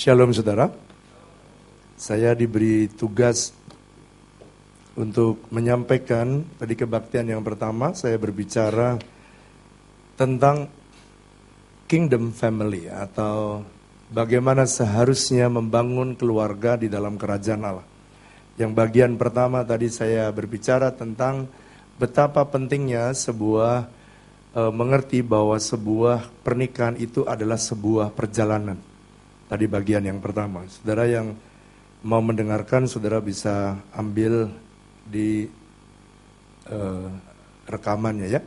Shalom saudara, saya diberi tugas untuk menyampaikan tadi kebaktian yang pertama. Saya berbicara tentang kingdom family atau bagaimana seharusnya membangun keluarga di dalam kerajaan Allah. Yang bagian pertama tadi saya berbicara tentang betapa pentingnya mengerti bahwa sebuah pernikahan itu adalah sebuah perjalanan. Tadi bagian yang pertama. Saudara yang mau mendengarkan, saudara bisa ambil di rekamannya ya.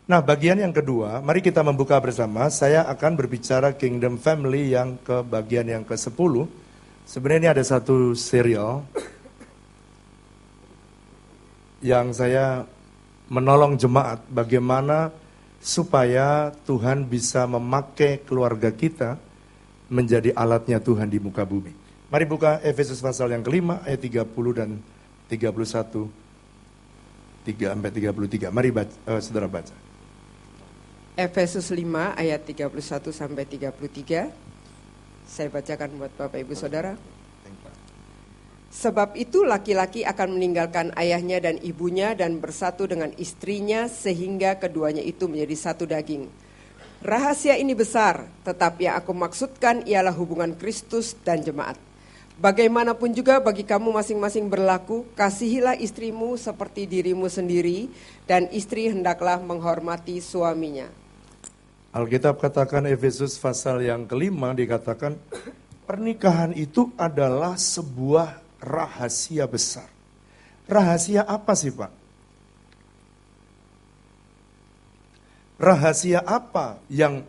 Nah, bagian yang kedua, mari kita membuka bersama. Saya akan berbicara Kingdom Family yang ke bagian yang ke-10. Sebenarnya ini ada satu serial yang saya menolong jemaat bagaimana supaya Tuhan bisa memakai keluarga kita menjadi alatnya Tuhan di muka bumi. Mari buka Efesus pasal yang kelima ayat 30 dan 31 sampai 33. Mari saudara baca. Efesus 5 ayat 31 sampai 33. Saya bacakan buat Bapak Ibu Saudara. Sebab itu laki-laki akan meninggalkan ayahnya dan ibunya dan bersatu dengan istrinya sehingga keduanya itu menjadi satu daging. Rahasia ini besar, tetapi yang aku maksudkan ialah hubungan Kristus dan jemaat. Bagaimanapun juga bagi kamu masing-masing berlaku, kasihilah istrimu seperti dirimu sendiri, dan istri hendaklah menghormati suaminya. Alkitab katakan Efesus pasal yang kelima dikatakan pernikahan itu adalah sebuah rahasia besar. Rahasia apa sih Pak? Rahasia apa yang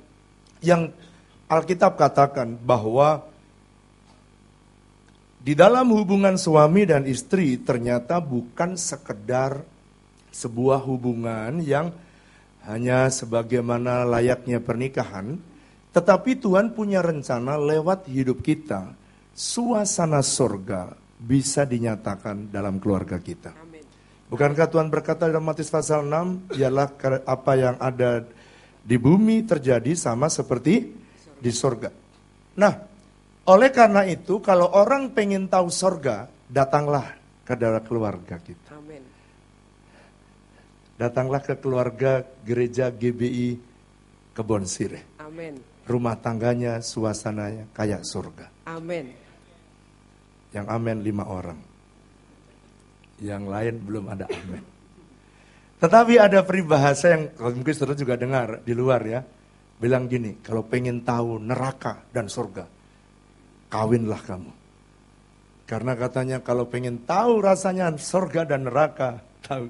Alkitab katakan bahwa di dalam hubungan suami dan istri ternyata bukan sekedar sebuah hubungan yang hanya sebagaimana layaknya pernikahan, tetapi Tuhan punya rencana lewat hidup kita, suasana surga bisa dinyatakan dalam keluarga kita. Bukankah Tuhan berkata dalam Matius pasal 6, ialah apa yang ada di bumi terjadi sama seperti di sorga. Nah, oleh karena itu kalau orang pengen tahu sorga, datanglah ke dalam keluarga kita. Amin. Datanglah ke keluarga gereja GBI Kebon Sireh. Amin. Rumah tangganya, suasananya kayak surga. Amin. Yang amin 5 orang. Yang lain belum ada amin. Tetapi ada peribahasa yang mungkin saudara juga dengar di luar ya. Bilang gini, kalau pengen tahu neraka dan surga, kawinlah kamu. Karena katanya kalau pengen tahu rasanya surga dan neraka,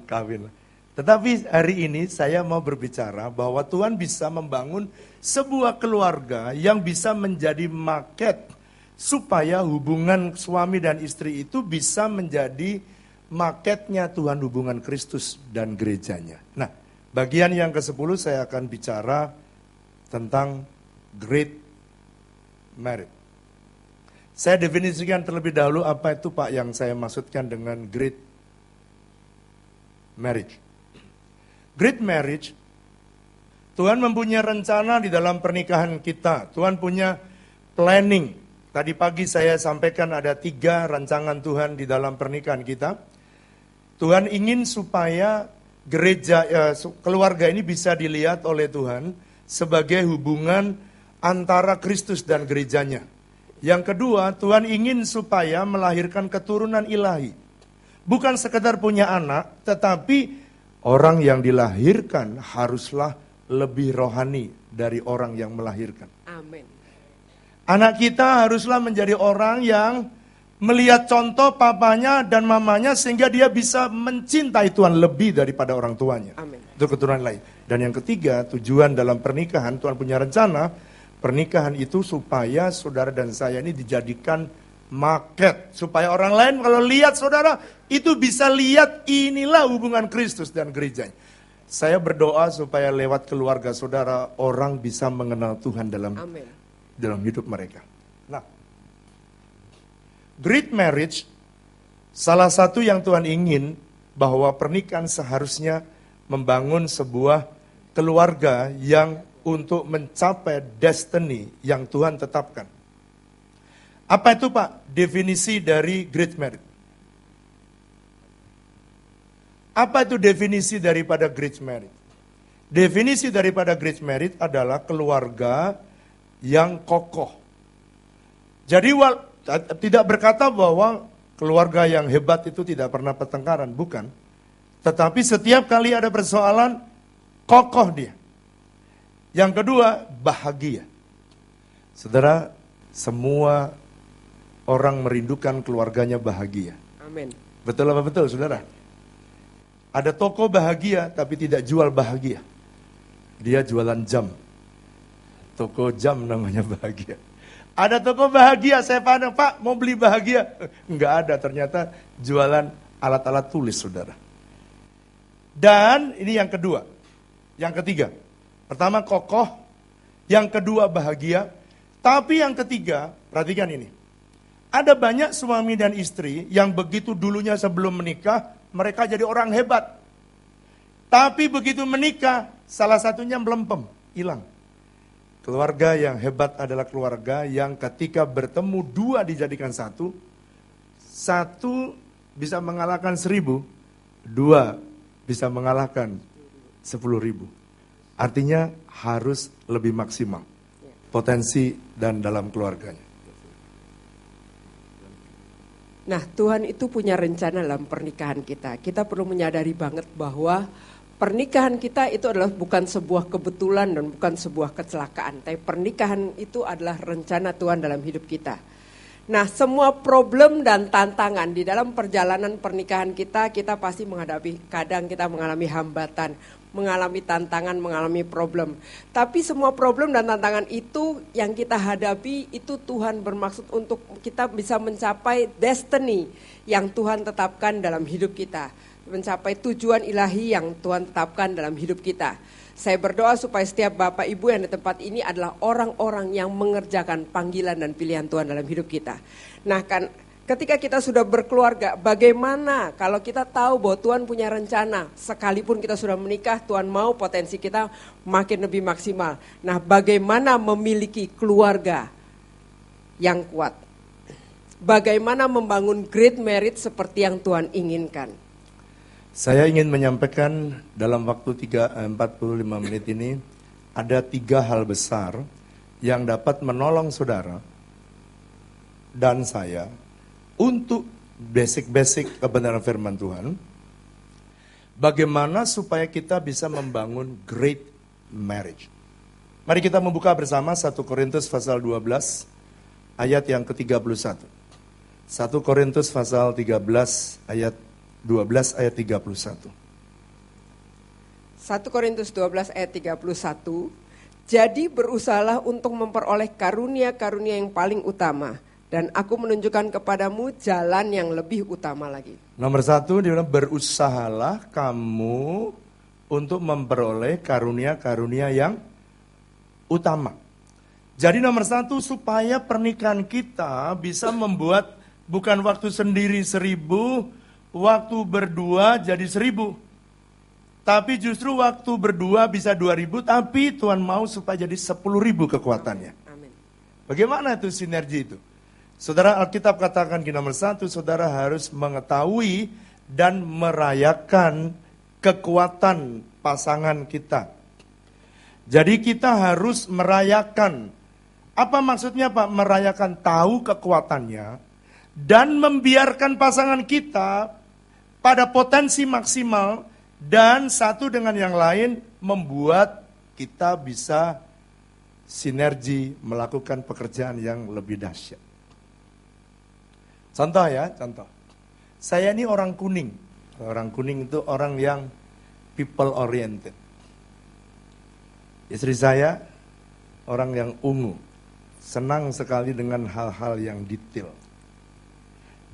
kawinlah. Tetapi hari ini saya mau berbicara bahwa Tuhan bisa membangun sebuah keluarga yang bisa menjadi market supaya hubungan suami dan istri itu bisa menjadi marketnya Tuhan, hubungan Kristus dan gerejanya. Nah, bagian yang ke-10 saya akan bicara tentang great marriage. Saya definisikan terlebih dahulu apa itu Pak yang saya maksudkan dengan great marriage. Great marriage, Tuhan mempunyai rencana di dalam pernikahan kita. Tuhan punya planning. Tadi pagi saya sampaikan ada 3 rancangan Tuhan di dalam pernikahan kita. Tuhan ingin supaya keluarga ini bisa dilihat oleh Tuhan sebagai hubungan antara Kristus dan gerejanya. Yang kedua, Tuhan ingin supaya melahirkan keturunan ilahi. Bukan sekedar punya anak, tetapi orang yang dilahirkan haruslah lebih rohani dari orang yang melahirkan. Amin. Anak kita haruslah menjadi orang yang melihat contoh papanya dan mamanya sehingga dia bisa mencintai Tuhan lebih daripada orang tuanya. Amin. Itu keturunan lain. Dan yang ketiga, tujuan dalam pernikahan, Tuhan punya rencana, pernikahan itu supaya saudara dan saya ini dijadikan market. Supaya orang lain kalau lihat saudara, itu bisa lihat inilah hubungan Kristus dan gerejanya. Saya berdoa supaya lewat keluarga saudara, orang bisa mengenal Tuhan dalam hidup mereka. Nah, great marriage, salah satu yang Tuhan ingin bahwa pernikahan seharusnya membangun sebuah keluarga yang untuk mencapai destiny yang Tuhan tetapkan. Apa itu Pak definisi dari great marriage? Apa itu definisi daripada great marriage? Definisi daripada great marriage adalah keluarga yang kokoh. Jadi tidak berkata bahwa keluarga yang hebat itu tidak pernah pertengkaran, bukan. Tetapi setiap kali ada persoalan, kokoh dia. Yang kedua, bahagia. Saudara, semua orang merindukan keluarganya bahagia. Amin. Betul apa betul, saudara? Ada toko bahagia tapi tidak jual bahagia. Dia jualan jam. Toko jam namanya bahagia. Ada toko bahagia, saya pandang, Pak mau beli bahagia. Enggak ada, ternyata jualan alat-alat tulis, saudara. Dan ini yang kedua. Yang ketiga. Pertama kokoh. Yang kedua bahagia. Tapi yang ketiga, perhatikan ini. Ada banyak suami dan istri yang begitu dulunya sebelum menikah, mereka jadi orang hebat. Tapi begitu menikah, salah satunya melempem, hilang. Keluarga yang hebat adalah keluarga yang ketika bertemu dua dijadikan satu, satu bisa mengalahkan 1000, dua bisa mengalahkan 10.000. Artinya harus lebih maksimal potensi dan dalam keluarganya. Nah, Tuhan itu punya rencana dalam pernikahan kita. Kita perlu menyadari banget bahwa pernikahan kita itu adalah bukan sebuah kebetulan dan bukan sebuah kecelakaan. Tapi pernikahan itu adalah rencana Tuhan dalam hidup kita. Nah, semua problem dan tantangan di dalam perjalanan pernikahan kita pasti menghadapi. Kadang kita mengalami hambatan, mengalami tantangan, mengalami problem. Tapi semua problem dan tantangan itu yang kita hadapi itu Tuhan bermaksud untuk kita bisa mencapai destiny yang Tuhan tetapkan dalam hidup kita. Mencapai tujuan ilahi yang Tuhan tetapkan dalam hidup kita. Saya berdoa supaya setiap Bapak Ibu yang di tempat ini adalah orang-orang yang mengerjakan panggilan dan pilihan Tuhan dalam hidup kita. Nah kan ketika kita sudah berkeluarga, bagaimana kalau kita tahu bahwa Tuhan punya rencana, sekalipun kita sudah menikah, Tuhan mau potensi kita makin lebih maksimal. Nah, bagaimana memiliki keluarga yang kuat? Bagaimana membangun great marriage seperti yang Tuhan inginkan? Saya ingin menyampaikan dalam waktu 45 menit ini, ada 3 hal besar yang dapat menolong saudara dan saya untuk basic-basic kebenaran firman Tuhan, bagaimana supaya kita bisa membangun great marriage. Mari kita membuka bersama 1 Korintus pasal 12 ayat yang ke-31. 1 Korintus pasal 13 ayat 12 ayat 31. 1 Korintus 12 ayat 31. Jadi berusahalah untuk memperoleh karunia-karunia yang paling utama. Dan aku menunjukkan kepadamu jalan yang lebih utama lagi. Nomor 1, dia bilang berusahalah kamu untuk memperoleh karunia-karunia yang utama. Jadi nomor 1, supaya pernikahan kita bisa membuat bukan waktu sendiri 1000, waktu berdua jadi 1000. Tapi justru waktu berdua bisa 2000, tapi Tuhan mau supaya jadi 10.000 kekuatannya. Amin. Bagaimana itu sinergi itu? Saudara, Alkitab katakan di nomor 1, saudara harus mengetahui dan merayakan kekuatan pasangan kita. Jadi kita harus merayakan. Apa maksudnya Pak? Merayakan, tahu kekuatannya dan membiarkan pasangan kita pada potensi maksimal dan satu dengan yang lain membuat kita bisa sinergi melakukan pekerjaan yang lebih dahsyat. Contoh ya, contoh. Saya ini orang kuning. Orang kuning itu orang yang people oriented. Istri saya orang yang ungu. Senang sekali dengan hal-hal yang detail.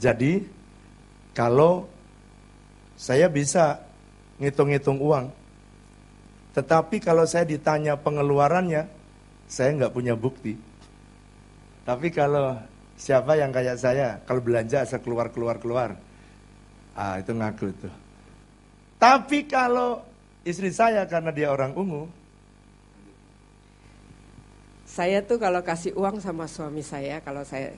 Jadi kalau saya bisa ngitung-ngitung uang, tetapi kalau saya ditanya pengeluarannya, saya nggak punya bukti. Tapi kalau siapa yang kayak saya, kalau belanja saya keluar, itu ngaku tuh. Tapi kalau istri saya karena dia orang ungu, saya tuh kalau kasih uang sama suami saya, kalau saya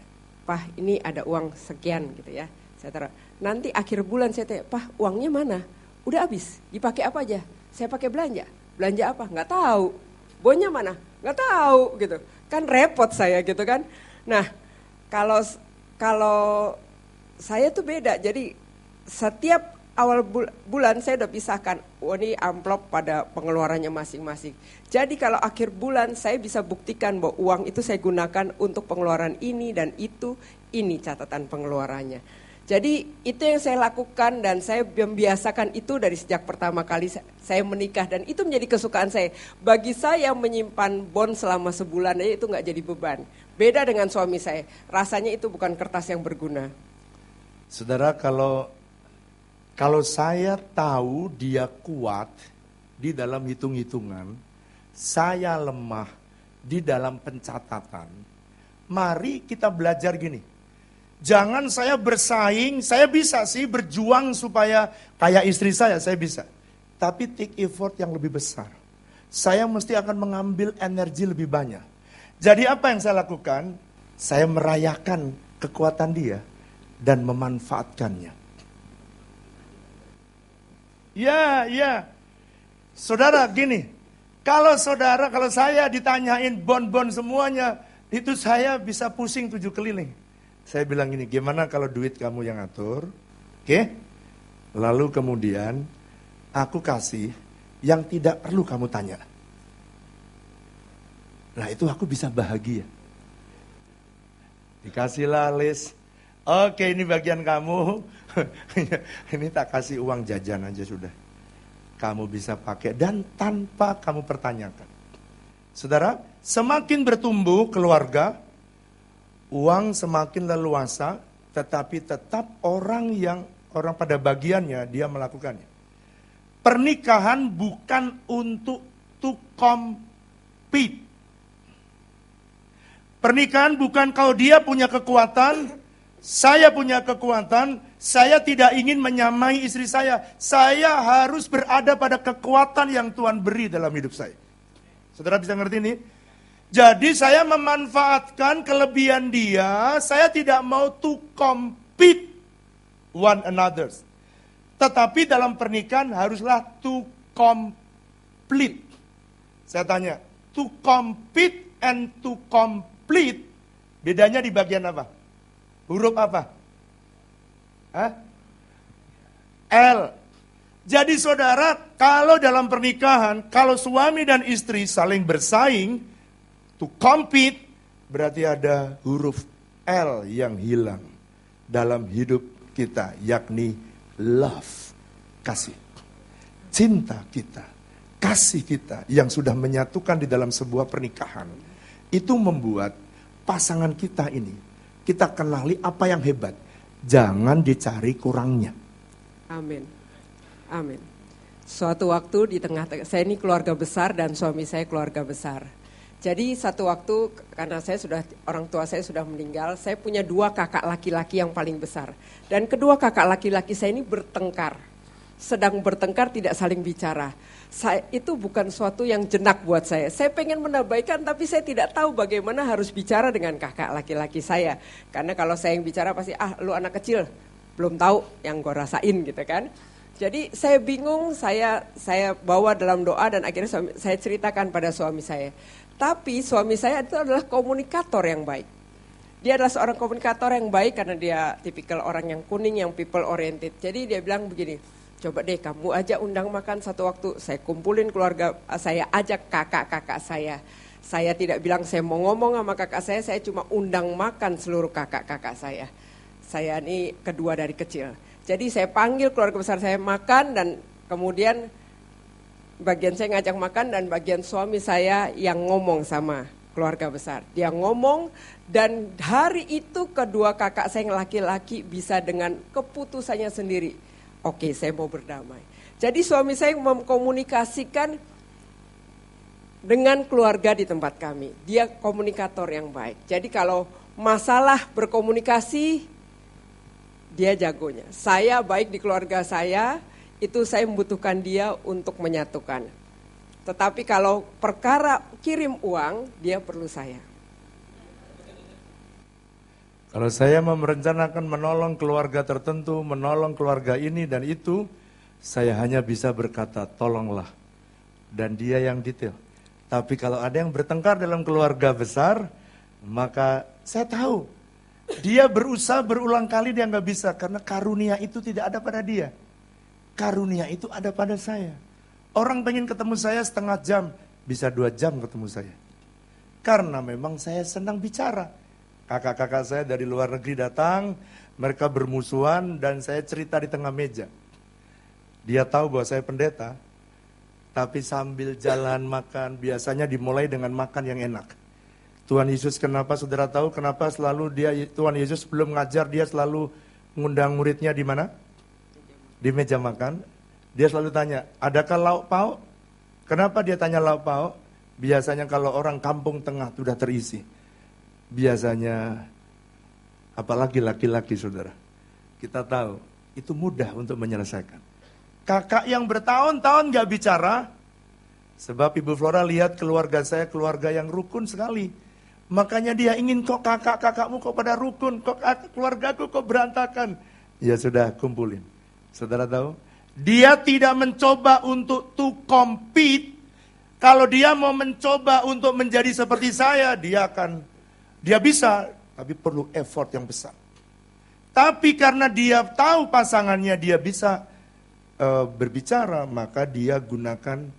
Pah ini ada uang sekian gitu ya. Saya taruh. Nanti akhir bulan saya tanya, Pah uangnya mana? Udah habis, dipakai apa aja? Saya pakai belanja. Belanja apa? Nggak tahu. Bonnya mana? Nggak tahu gitu. Kan repot saya gitu kan. Nah kalau saya tuh beda. Jadi setiap awal bulan saya udah pisahkan, ini amplop pada pengeluarannya masing-masing. Jadi kalau akhir bulan saya bisa buktikan bahwa uang itu saya gunakan untuk pengeluaran ini dan itu, ini catatan pengeluarannya. Jadi itu yang saya lakukan dan saya membiasakan itu dari sejak pertama kali saya menikah dan itu menjadi kesukaan saya. Bagi saya menyimpan bon selama sebulan aja itu nggak jadi beban. Beda dengan suami saya, rasanya itu bukan kertas yang berguna. Saudara, kalau saya tahu dia kuat di dalam hitung-hitungan, saya lemah di dalam pencatatan, mari kita belajar gini. Jangan saya bersaing, saya bisa sih berjuang supaya kayak istri saya bisa. Tapi take effort yang lebih besar. Saya mesti akan mengambil energi lebih banyak. Jadi apa yang saya lakukan? Saya merayakan kekuatan dia dan memanfaatkannya. Ya. Saudara gini, kalau saya ditanyain bon-bon semuanya, itu saya bisa pusing 7 keliling. Saya bilang gini, gimana kalau duit kamu yang atur? Oke? Lalu kemudian aku kasih yang tidak perlu kamu tanya. Nah itu aku bisa bahagia. Dikasihlah list. Oke, ini bagian kamu. Ini tak kasih uang jajan aja sudah. Kamu bisa pakai dan tanpa kamu pertanyakan. Saudara, semakin bertumbuh keluarga, uang semakin leluasa, tetapi tetap orang pada bagiannya dia melakukannya. Pernikahan bukan untuk to compete. Pernikahan bukan kalau dia punya kekuatan, saya punya kekuatan, saya tidak ingin menyamai istri saya. Saya harus berada pada kekuatan yang Tuhan beri dalam hidup saya. Saudara bisa ngerti ini? Jadi saya memanfaatkan kelebihan dia, saya tidak mau to compete one another. Tetapi dalam pernikahan haruslah to complete. Saya tanya, to compete and to complete, bedanya di bagian apa? Huruf apa? L. Jadi saudara, kalau dalam pernikahan, kalau suami dan istri saling bersaing, to compete, berarti ada huruf L yang hilang dalam hidup kita, yakni love, kasih. Cinta kita, kasih kita yang sudah menyatukan di dalam sebuah pernikahan. Itu membuat pasangan kita ini, kita kenali apa yang hebat. Jangan dicari kurangnya. Amin. Amin. Suatu waktu di tengah-tengah, saya ini keluarga besar dan suami saya keluarga besar. Jadi satu waktu karena orang tua saya sudah meninggal, saya punya 2 kakak laki-laki yang paling besar. Dan kedua kakak laki-laki saya ini bertengkar. Sedang bertengkar tidak saling bicara. Itu bukan suatu yang jenak buat saya. Saya pengen menabaikan tapi saya tidak tahu bagaimana harus bicara dengan kakak laki-laki saya. Karena kalau saya yang bicara pasti, lu anak kecil, belum tahu yang gue rasain gitu kan. Jadi saya bingung, saya bawa dalam doa dan akhirnya saya ceritakan pada suami saya. Tapi suami saya itu adalah komunikator yang baik. Dia adalah seorang komunikator yang baik karena dia tipikal orang yang kuning, yang people oriented. Jadi dia bilang begini, coba deh kamu aja undang makan satu waktu. Saya kumpulin keluarga, saya ajak kakak-kakak saya. Saya tidak bilang saya mau ngomong sama kakak saya cuma undang makan seluruh kakak-kakak saya. Saya ini kedua dari kecil. Jadi saya panggil keluarga besar saya makan dan kemudian bagian saya ngajak makan dan bagian suami saya yang ngomong sama keluarga besar. Dia ngomong dan hari itu kedua kakak saya yang laki-laki bisa dengan keputusannya sendiri. Oke, saya mau berdamai. Jadi suami saya mengkomunikasikan dengan keluarga di tempat kami. Dia komunikator yang baik. Jadi kalau masalah berkomunikasi, dia jagonya. Saya baik di keluarga saya, itu saya membutuhkan dia untuk menyatukan. Tetapi kalau perkara kirim uang, dia perlu saya. Kalau saya mau merencanakan menolong keluarga tertentu, menolong keluarga ini dan itu, saya hanya bisa berkata, tolonglah. Dan dia yang detail. Tapi kalau ada yang bertengkar dalam keluarga besar, maka saya tahu. Dia berusaha berulang kali dia nggak bisa. Karena karunia itu tidak ada pada dia. Karunia itu ada pada saya. Orang pengen ketemu saya setengah jam, bisa 2 jam ketemu saya. Karena memang saya senang bicara. Kakak-kakak saya dari luar negeri datang, mereka bermusuhan dan saya cerita di tengah meja. Dia tahu bahwa saya pendeta, tapi sambil jalan makan, biasanya dimulai dengan makan yang enak. Tuhan Yesus kenapa saudara tahu kenapa selalu Tuhan Yesus sebelum ngajar dia selalu ngundang muridnya di mana? Di meja makan. Dia selalu tanya, adakah lauk pauk? Kenapa dia tanya lauk pauk? Biasanya kalau orang kampung tengah sudah terisi. Biasanya, apalagi laki-laki saudara, kita tahu itu mudah untuk menyelesaikan. Kakak yang bertahun-tahun gak bicara, sebab Ibu Flora lihat keluarga saya keluarga yang rukun sekali. Makanya dia ingin kok kakak-kakakmu kok pada rukun, kok keluargaku kok berantakan. Ya sudah kumpulin. Saudara tahu, dia tidak mencoba untuk to compete. Kalau dia mau mencoba untuk menjadi seperti saya, dia bisa, tapi perlu effort yang besar. Tapi karena dia tahu pasangannya dia bisa berbicara, maka dia gunakan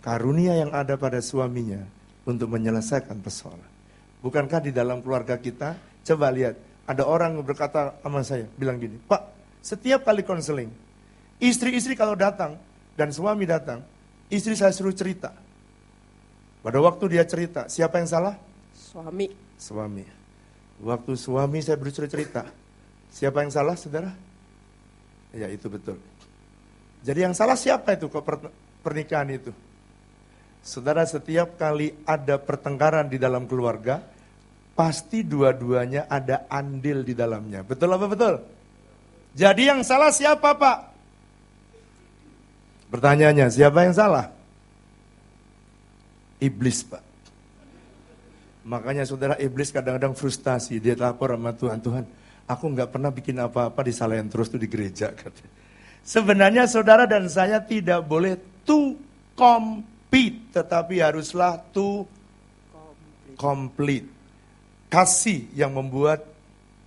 karunia yang ada pada suaminya untuk menyelesaikan persoalan. Bukankah di dalam keluarga kita, coba lihat, ada orang berkata sama saya, bilang gini, Pak, setiap kali konseling, istri-istri kalau datang dan suami datang, istri saya suruh cerita. Pada waktu dia cerita, siapa yang salah? Suami. Waktu suami saya bercerita cerita, siapa yang salah, saudara? Ya itu betul. Jadi yang salah siapa itu kok pernikahan itu? Saudara, setiap kali ada pertengkaran di dalam keluarga, pasti dua-duanya ada andil di dalamnya. Betul apa betul? Jadi yang salah siapa, Pak? Pertanyaannya, siapa yang salah? Iblis, Pak. Makanya saudara, iblis kadang-kadang frustasi. Dia lapor sama Tuhan, Tuhan, aku nggak pernah bikin apa-apa disalahin terus tuh di gereja. Sebenarnya saudara dan saya tidak boleh to compete, tetapi haruslah to complete. Kasih yang membuat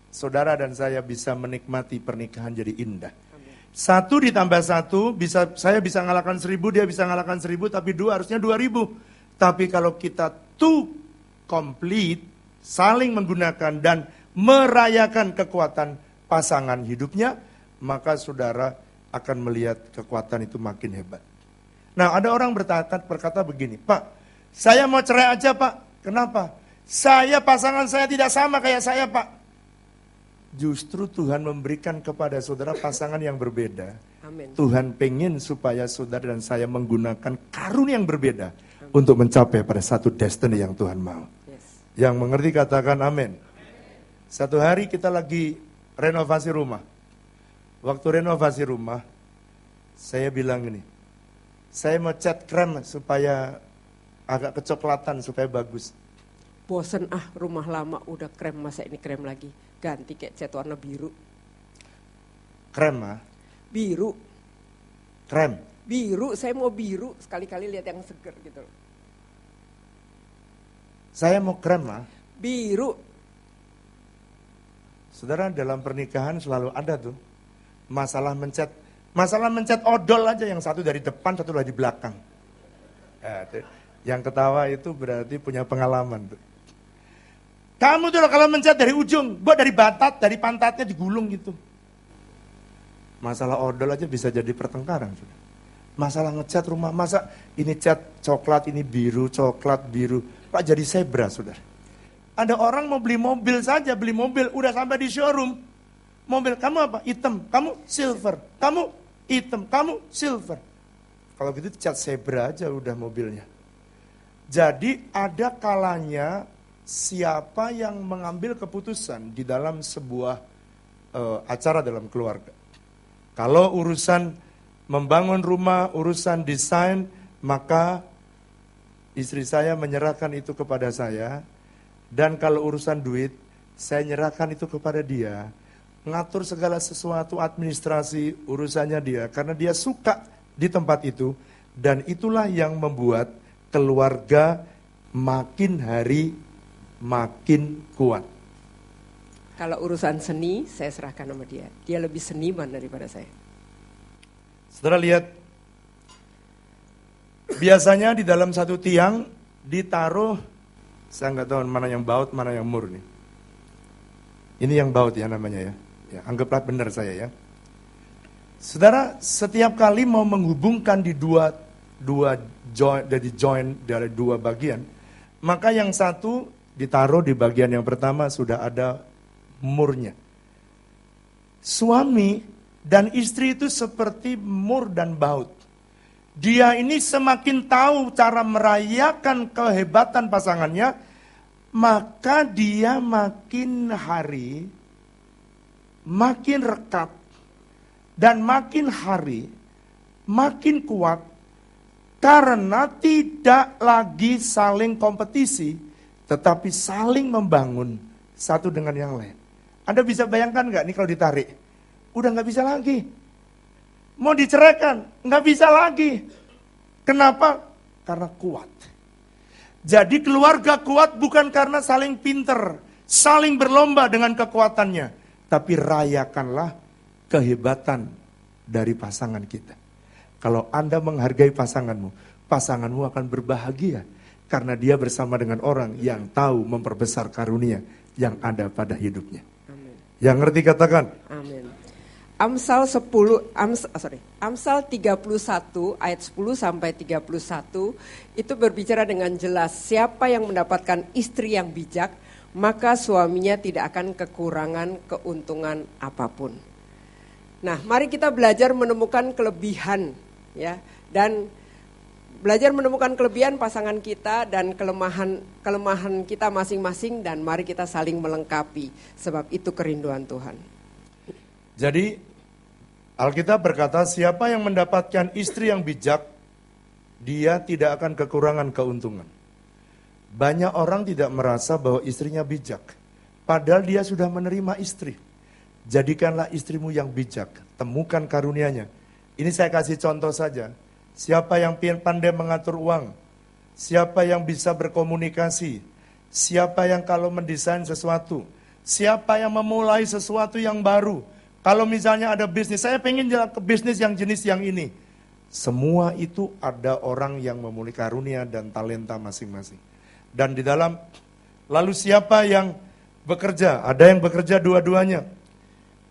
saudara dan saya bisa menikmati pernikahan jadi indah. 1 ditambah 1, saya bisa ngalahkan 1000, dia bisa ngalahkan 1000, tapi 2 harusnya 2000. Tapi kalau kita to complete, saling menggunakan dan merayakan kekuatan pasangan hidupnya, maka saudara akan melihat kekuatan itu makin hebat. Nah, ada orang berkata begini, Pak, saya mau cerai aja, Pak. Kenapa? Pasangan saya tidak sama kayak saya, Pak. Justru Tuhan memberikan kepada saudara pasangan yang berbeda. Amin. Tuhan pengen supaya saudara dan saya menggunakan karunia yang berbeda. Amin. Untuk mencapai pada satu destiny yang Tuhan mau. Yes. Yang mengerti katakan amin. Satu hari kita lagi renovasi rumah. Waktu renovasi rumah, saya bilang gini, saya mau cat krem supaya agak kecoklatan, supaya bagus. Bosen rumah lama udah krem, masa ini krem lagi. Ganti kayak cat warna biru. Krem Biru. Krem? Biru, saya mau biru, sekali-kali lihat yang seger gitu. Saya mau krem Biru. Saudara, dalam pernikahan selalu ada tuh masalah mencet odol aja, yang satu dari depan, satu lagi di belakang. Yang ketawa itu berarti punya pengalaman tuh. Kamu tuh kalau mencet dari ujung, buat dari pantatnya digulung gitu. Masalah odol aja bisa jadi pertengkaran. Masalah ngecat rumah, masa ini cat coklat, ini biru, coklat, biru. Pak jadi zebra, saudara. Ada orang mau beli mobil saja, udah sampai di showroom. Mobil, kamu apa? Hitam, kamu silver, kamu hitam, kamu silver. Kalau gitu cat zebra aja udah mobilnya. Jadi ada kalanya siapa yang mengambil keputusan di dalam sebuah acara dalam keluarga. Kalau urusan membangun rumah, urusan desain, maka istri saya menyerahkan itu kepada saya. Dan kalau urusan duit, saya nyerahkan itu kepada dia, ngatur segala sesuatu administrasi urusannya dia, karena dia suka di tempat itu, dan itulah yang membuat keluarga makin hari makin kuat. Kalau urusan seni, saya serahkan sama dia. Dia lebih seniman daripada saya. Saudara lihat, biasanya di dalam satu tiang ditaruh, saya nggak tahu mana yang baut, mana yang murni. Ini yang baut ya namanya ya. Ya, anggaplah benar saya ya. Saudara, setiap kali mau menghubungkan di dua join dari dua bagian, maka yang satu ditaruh di bagian yang pertama sudah ada murnya. Suami dan istri itu seperti mur dan baut. Dia ini semakin tahu cara merayakan kehebatan pasangannya, maka dia makin hari makin rekat dan makin hari makin kuat, karena tidak lagi saling kompetisi, tetapi saling membangun satu dengan yang lain. Anda bisa bayangkan nggak nih kalau ditarik? Udah nggak bisa lagi. Mau diceraikan, nggak bisa lagi. Kenapa? Karena kuat. Jadi keluarga kuat bukan karena saling pinter, saling berlomba dengan kekuatannya, tapi rayakanlah kehebatan dari pasangan kita. Kalau Anda menghargai pasanganmu, pasanganmu akan berbahagia karena dia bersama dengan orang yang tahu memperbesar karunia yang ada pada hidupnya. Amin. Yang ngerti katakan. Amin. Amsal 31 ayat 10 sampai 31 itu berbicara dengan jelas, siapa yang mendapatkan istri yang bijak, maka suaminya tidak akan kekurangan keuntungan apapun. Nah, mari kita belajar menemukan kelebihan ya, dan belajar menemukan kelebihan pasangan kita dan kelemahan kita masing-masing, dan mari kita saling melengkapi, sebab itu kerinduan Tuhan. Jadi Alkitab berkata, siapa yang mendapatkan istri yang bijak, dia tidak akan kekurangan keuntungan. Banyak orang tidak merasa bahwa istrinya bijak, padahal dia sudah menerima istri. Jadikanlah istrimu yang bijak, temukan karunia-Nya. Ini saya kasih contoh saja. Siapa yang pandai mengatur uang, siapa yang bisa berkomunikasi, siapa yang kalau mendesain sesuatu, siapa yang memulai sesuatu yang baru. Kalau misalnya ada bisnis, saya pengen jalan ke bisnis yang jenis yang ini. Semua itu ada orang yang memiliki karunia dan talenta masing-masing. Dan di dalam, lalu siapa yang bekerja? Ada yang bekerja dua-duanya.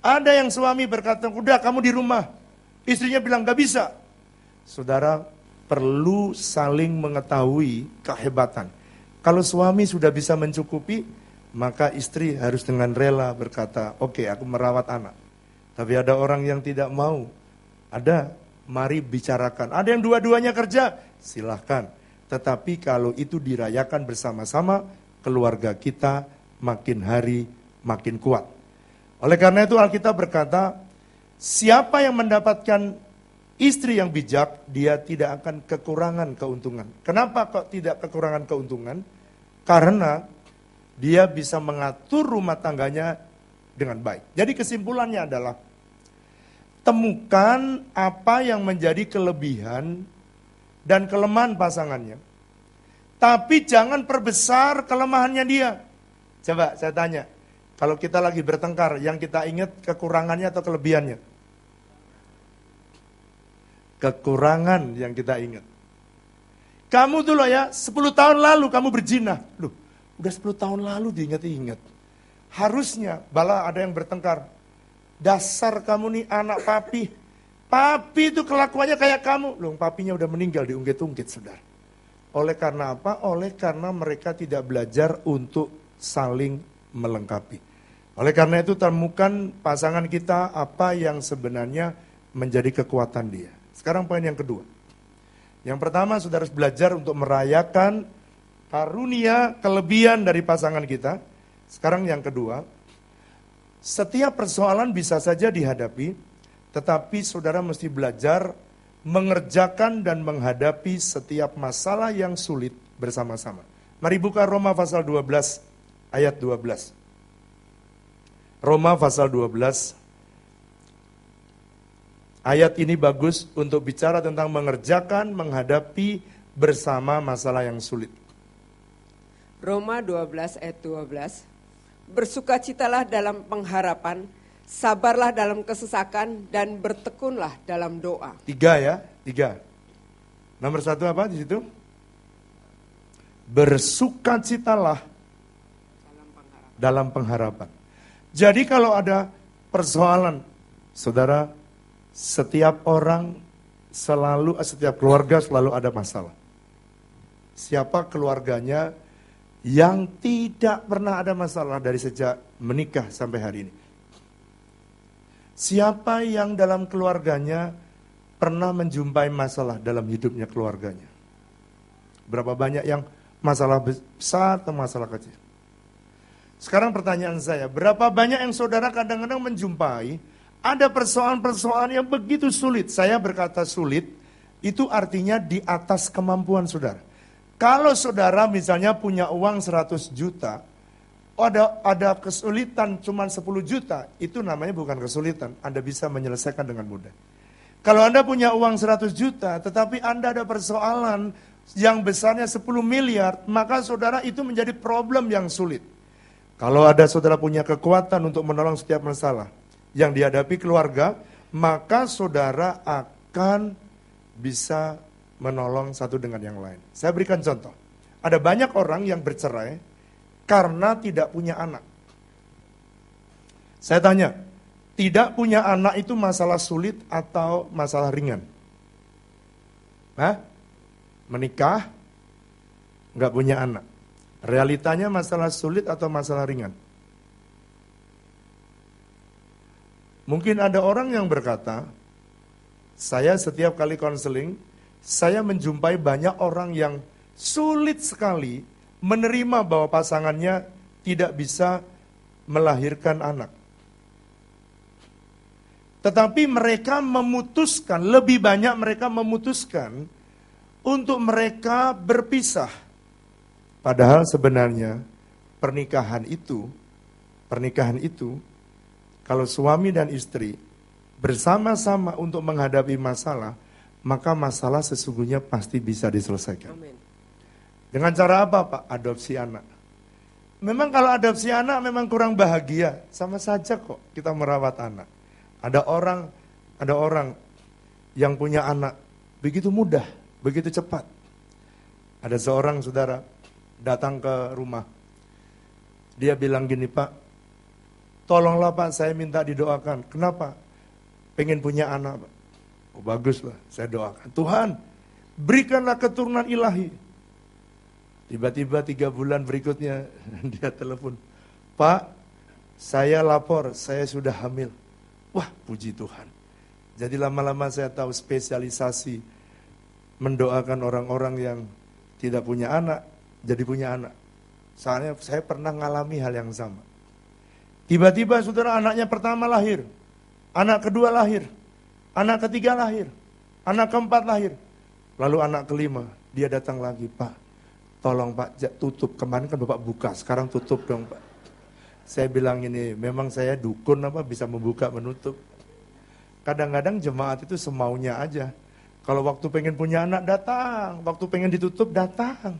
Ada yang suami berkata, udah kamu di rumah. Istrinya bilang, gak bisa. Saudara, perlu saling mengetahui kehebatan. Kalau suami sudah bisa mencukupi, maka istri harus dengan rela berkata, oke, aku merawat anak. Tapi ada orang yang tidak mau. Ada, mari bicarakan. Ada yang dua-duanya kerja, silahkan. Tetapi kalau itu dirayakan bersama-sama, keluarga kita makin hari makin kuat. Oleh karena itu Alkitab berkata, siapa yang mendapatkan istri yang bijak, dia tidak akan kekurangan keuntungan. Kenapa kok tidak kekurangan keuntungan? Karena dia bisa mengatur rumah tangganya dengan baik. Jadi kesimpulannya adalah, temukan apa yang menjadi kelebihan dan kelemahan pasangannya. Tapi jangan perbesar kelemahannya dia. Coba saya tanya, kalau kita lagi bertengkar, yang kita ingat kekurangannya atau kelebihannya? Kekurangan yang kita ingat. Kamu tuh loh ya, 10 tahun lalu kamu berzina. Loh, udah 10 tahun lalu diingat-ingat. Harusnya, bala ada yang bertengkar. Dasar kamu nih anak papi. Papi itu kelakuannya kayak kamu. Loh, papinya udah meninggal, diungkit-ungkit, saudara. Oleh karena apa? Oleh karena mereka tidak belajar untuk saling melengkapi. Oleh karena itu temukan pasangan kita apa yang sebenarnya menjadi kekuatan dia. Sekarang poin yang kedua. Yang pertama, saudara harus belajar untuk merayakan karunia kelebihan dari pasangan kita. Sekarang yang kedua, setiap persoalan bisa saja dihadapi, tetapi saudara mesti belajar mengerjakan dan menghadapi setiap masalah yang sulit bersama-sama. Mari buka Roma pasal 12 ayat 12. Roma pasal 12. Ayat ini bagus untuk bicara tentang mengerjakan, menghadapi bersama masalah yang sulit. Roma 12 ayat 12. Bersukacitalah dalam pengharapan, sabarlah dalam kesesakan, dan bertekunlah dalam doa. 3 ya, 3. Nomor 1 apa di situ? Bersukacitalah dalam pengharapan. Jadi kalau ada persoalan, saudara, setiap orang setiap keluarga selalu ada masalah. Siapa keluarganya yang tidak pernah ada masalah dari sejak menikah sampai hari ini? Siapa yang dalam keluarganya pernah menjumpai masalah dalam hidupnya keluarganya? Berapa banyak yang masalah besar atau masalah kecil? Sekarang pertanyaan saya, berapa banyak yang saudara kadang-kadang menjumpai ada persoalan-persoalan yang begitu sulit? Saya berkata sulit, itu artinya di atas kemampuan saudara. Kalau saudara misalnya punya uang 100 juta, ada kesulitan cuma 10 juta, itu namanya bukan kesulitan, Anda bisa menyelesaikan dengan mudah. Kalau Anda punya uang 100 juta, tetapi Anda ada persoalan yang besarnya 10 miliar, maka saudara itu menjadi problem yang sulit. Kalau ada saudara punya kekuatan untuk menolong setiap masalah yang dihadapi keluarga, maka saudara akan bisa menolong satu dengan yang lain. Saya berikan contoh. Ada banyak orang yang bercerai karena tidak punya anak. Saya tanya, tidak punya anak itu masalah sulit atau masalah ringan? Hah? Menikah, nggak punya anak. Realitanya masalah sulit atau masalah ringan? Mungkin ada orang yang berkata, saya setiap kali konseling, saya menjumpai banyak orang yang sulit sekali menerima bahwa pasangannya tidak bisa melahirkan anak. Tetapi mereka memutuskan, lebih banyak mereka memutuskan untuk mereka berpisah. Padahal sebenarnya pernikahan itu, kalau suami dan istri bersama-sama untuk menghadapi masalah, maka masalah sesungguhnya pasti bisa diselesaikan. Amin. Dengan cara apa, Pak? Adopsi anak. Memang kalau adopsi anak memang kurang bahagia, sama saja kok kita merawat anak. Ada orang yang punya anak begitu mudah, begitu cepat. Ada seorang saudara datang ke rumah. Dia bilang gini, Pak, tolonglah Pak, saya minta didoakan. Kenapa? Pengen punya anak, Pak. Oh baguslah, saya doakan. Tuhan, berikanlah keturunan ilahi. Tiba-tiba 3 bulan berikutnya dia telepon, Pak, saya lapor, saya sudah hamil. Wah, puji Tuhan. Jadi lama-lama saya tahu spesialisasi mendoakan orang-orang yang tidak punya anak, jadi punya anak. Soalnya saya pernah mengalami hal yang sama. Tiba-tiba saudara anaknya pertama lahir, anak kedua lahir, anak ketiga lahir, anak keempat lahir. Lalu anak kelima, dia datang lagi, Pak, tolong Pak, tutup. Kemarin kan Bapak buka, sekarang tutup dong Pak. Saya bilang ini, memang saya dukun apa bisa membuka menutup. Kadang-kadang jemaat itu semaunya aja. Kalau waktu pengen punya anak datang, waktu pengen ditutup datang.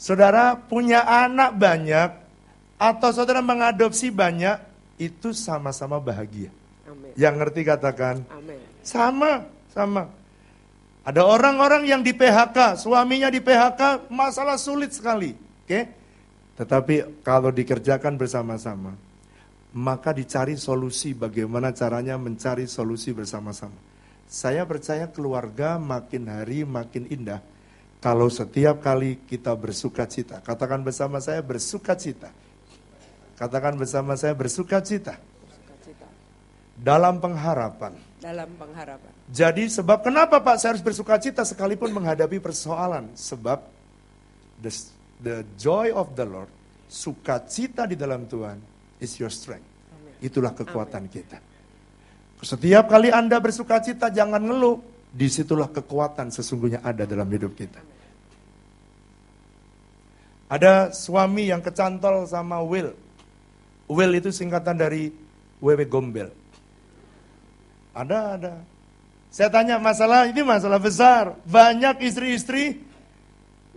Saudara punya anak banyak atau saudara mengadopsi banyak, itu sama-sama bahagia. Amin. Yang ngerti katakan, Amin. sama. Ada orang-orang yang di PHK, suaminya di PHK, masalah sulit sekali. Oke? Tetapi kalau dikerjakan bersama-sama, maka dicari solusi bagaimana caranya mencari solusi bersama-sama. Saya percaya keluarga makin hari makin indah kalau setiap kali kita bersukacita. Katakan bersama saya bersukacita. Katakan bersama saya bersukacita. Sukacita. Dalam pengharapan. Dalam pengharapan. Jadi sebab kenapa Pak saya harus bersukacita sekalipun menghadapi persoalan? Sebab the joy of the Lord, sukacita di dalam Tuhan is your strength. Amin. Itulah kekuatan kita. Setiap kali Anda bersukacita jangan ngeluh. Disitulah kekuatan sesungguhnya ada dalam hidup kita. Ada suami yang kecantol sama Will. Will itu singkatan dari Wewe Gombel. Ada. Saya tanya ini masalah besar. Banyak istri-istri,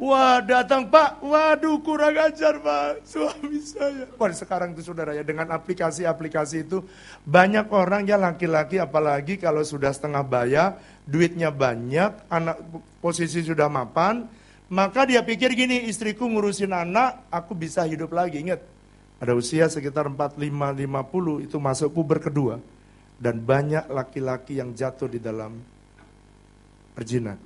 wah datang Pak, waduh kurang ajar Pak, suami saya. Wah sekarang itu saudara ya, dengan aplikasi-aplikasi itu, banyak orang ya laki-laki apalagi kalau sudah setengah baya, duitnya banyak, anak posisi sudah mapan, maka dia pikir gini, istriku ngurusin anak, aku bisa hidup lagi. Ingat, ada usia sekitar 45-50 itu masuk puber kedua. Dan banyak laki-laki yang jatuh di dalam perzinahan.